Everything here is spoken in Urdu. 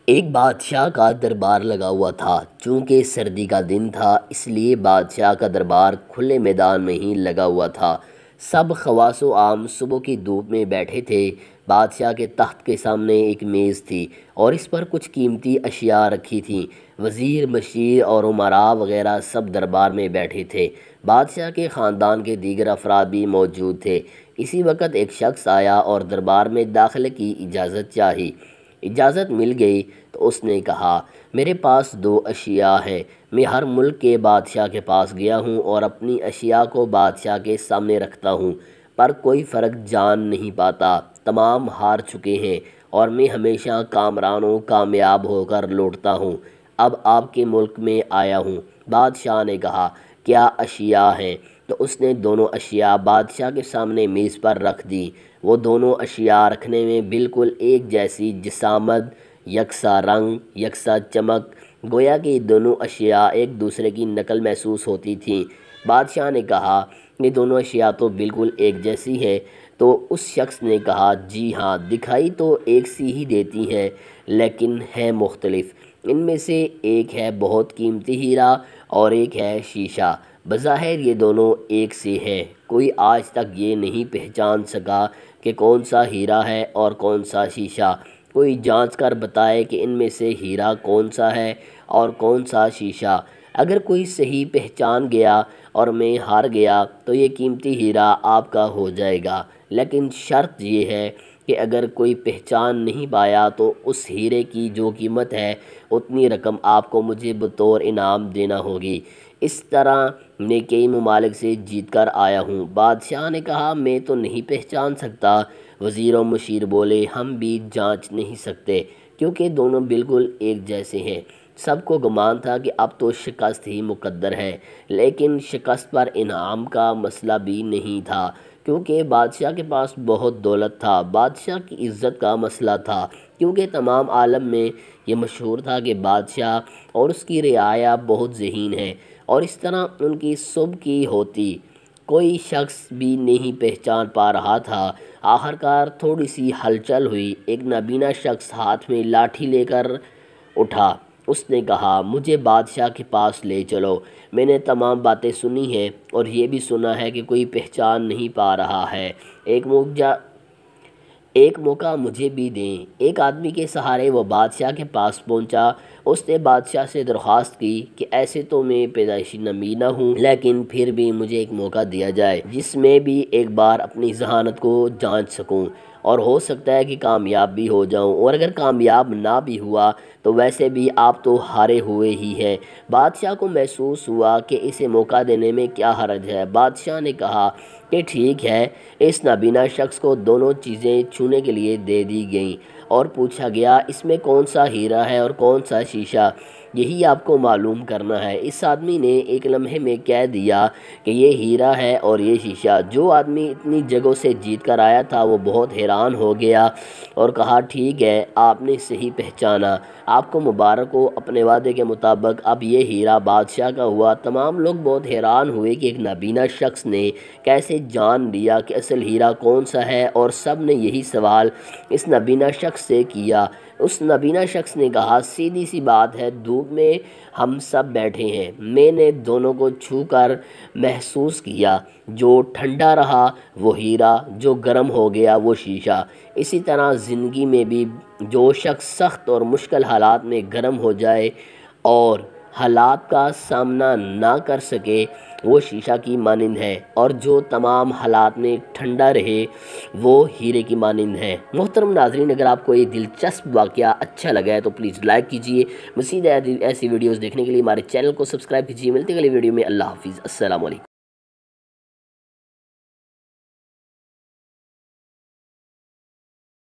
ایک بادشاہ کا دربار لگا ہوا تھا۔ چونکہ سردی کا دن تھا اس لیے بادشاہ کا دربار کھلے میدان میں ہی لگا ہوا تھا۔ سب خواص و عام صبح کی دھوپ میں بیٹھے تھے۔ بادشاہ کے تخت کے سامنے ایک میز تھی اور اس پر کچھ قیمتی اشیاء رکھی تھیں۔ وزیر، مشیر اور امراء وغیرہ سب دربار میں بیٹھے تھے۔ بادشاہ کے خاندان کے دیگر افراد بھی موجود تھے۔ اسی وقت ایک شخص آیا اور دربار میں داخلے کی اجازت چاہی۔ اجازت مل گئی تو اس نے کہا، میرے پاس 2 اشیاء ہیں۔ میں ہر ملک کے بادشاہ کے پاس گیا ہوں اور اپنی اشیاء کو بادشاہ کے سامنے رکھتا ہوں، پر کوئی فرق جان نہیں پاتا۔ تمام ہار چکے ہیں اور میں ہمیشہ کامرانوں کامیاب ہو کر لوٹتا ہوں۔ اب آپ کے ملک میں آیا ہوں۔ بادشاہ نے کہا، کیا اشیاء ہیں؟ تو اس نے دونوں اشیاء بادشاہ کے سامنے میز پر رکھ دیں۔ وہ دونوں اشیاء رکھنے میں بالکل ایک جیسی جسامت، یکساں رنگ، یکساں چمک، گویا کہ یہ دونوں اشیاء ایک دوسرے کی نقل محسوس ہوتی تھیں۔ بادشاہ نے کہا، یہ دونوں اشیاء تو بالکل ایک جیسی ہیں۔ تو اس شخص نے کہا، جی ہاں، دکھائی تو ایک سی ہی دیتی ہیں لیکن ہیں مختلف۔ ان میں سے ایک ہے بہت قیمتی ہیرا اور ایک ہے شیشہ۔ بظاہر یہ دونوں ایک سے ہیں، کوئی آج تک یہ نہیں پہچان سکا کہ کون سا ہیرا ہے اور کون سا شیشہ۔ کوئی جانچ کر بتائے کہ ان میں سے ہیرا کون سا ہے اور کون سا شیشہ۔ اگر کوئی صحیح پہچان گیا اور میں ہار گیا تو یہ قیمتی ہیرا آپ کا ہو جائے گا، لیکن شرط یہ ہے کہ اگر کوئی پہچان نہیں پایا تو اس ہیرے کی جو قیمت ہے اتنی رقم آپ کو مجھے بطور انعام دینا ہوگی۔ اس طرح میں کئی ممالک سے جیت کر آیا ہوں۔ بادشاہ نے کہا، میں تو نہیں پہچان سکتا۔ وزیر و مشیر بولے، ہم بھی جانچ نہیں سکتے کیونکہ دونوں بالکل ایک جیسے ہیں۔ سب کو گمان تھا کہ اب تو شکست ہی مقدر ہے، لیکن شکست پر انعام کا مسئلہ بھی نہیں تھا کیونکہ بادشاہ کے پاس بہت دولت تھا۔ بادشاہ کی عزت کا مسئلہ تھا کیونکہ تمام عالم میں یہ مشہور تھا کہ بادشاہ اور اس کی رعایا بہت ذہین ہے اور اس طرح ان کی صبح کی ہوتی کوئی شخص بھی نہیں پہچان پا رہا تھا۔ آخرکار تھوڑی سی ہلچل ہوئی۔ ایک نابینا شخص ہاتھ میں لاٹھی لے کر اٹھا۔ اس نے کہا، مجھے بادشاہ کے پاس لے چلو۔ میں نے تمام باتیں سنی ہیں اور یہ بھی سنا ہے کہ کوئی پہچان نہیں پا رہا ہے۔ ایک موقع مجھے بھی دیں۔ ایک آدمی کے سہارے وہ بادشاہ کے پاس پہنچا۔ اس نے بادشاہ سے درخواست کی کہ ایسے تو میں پیدائشی نابینا ہوں، لیکن پھر بھی مجھے ایک موقع دیا جائے جس میں بھی ایک بار اپنی ذہانت کو جانچ سکوں اور ہو سکتا ہے کہ کامیاب بھی ہو جاؤں، اور اگر کامیاب نہ بھی ہوا تو ویسے بھی آپ تو ہارے ہوئے ہی ہیں۔ بادشاہ کو محسوس ہوا کہ اسے موقع دینے میں کیا حرج ہے۔ بادشاہ نے کہا کہ ٹھیک ہے۔ اس نابینا شخص کو دونوں چیزیں چھونے کے لیے دے دی گئیں اور پوچھا گیا، اس میں کون سا ہیرا ہے اور کون سا شیشہ؟ یہی آپ کو معلوم کرنا ہے۔ اس آدمی نے ایک لمحے میں کہہ دیا کہ یہ ہیرا ہے اور یہ شیشہ۔ جو آدمی اتنی جگہوں سے جیت کر آیا تھا وہ بہت حیران ہو گیا اور کہا، ٹھیک ہے، آپ نے صحیح پہچانا، آپ کو مبارک ہو۔ اپنے وعدے کے مطابق اب یہ ہیرا بادشاہ کا ہوا۔ تمام لوگ بہت حیران ہوئے کہ ایک نابینا شخص نے کیسے جان لیا کہ اصل ہیرا کون سا ہے، اور سب نے یہی سوال اس نابینا شخص سے کیا۔ اس نابینا شخص نے کہا، سیدھی سی بات ہے، دھوپ میں ہم سب بیٹھے ہیں، میں نے دونوں کو چھو کر محسوس کیا، جو ٹھنڈا رہا وہ ہیرا، جو گرم ہو گیا وہ شیشہ۔ اسی طرح زندگی میں بھی جو شخص سخت اور مشکل حالات میں گرم ہو جائے اور حالات کا سامنا نہ کر سکے وہ شیشہ کی مانند ہے، اور جو تمام حالات میں ٹھنڈا رہے وہ ہیرے کی مانند ہے۔ محترم ناظرین، اگر آپ کو یہ دلچسپ واقعہ اچھا لگا ہے تو پلیز لائک کیجئے۔ مزید ایسی ویڈیوز دیکھنے کے لیے ہمارے چینل کو سبسکرائب کیجئے۔ ملتے ہیں اگلی ویڈیو میں۔ اللہ حافظ، السلام علیکم۔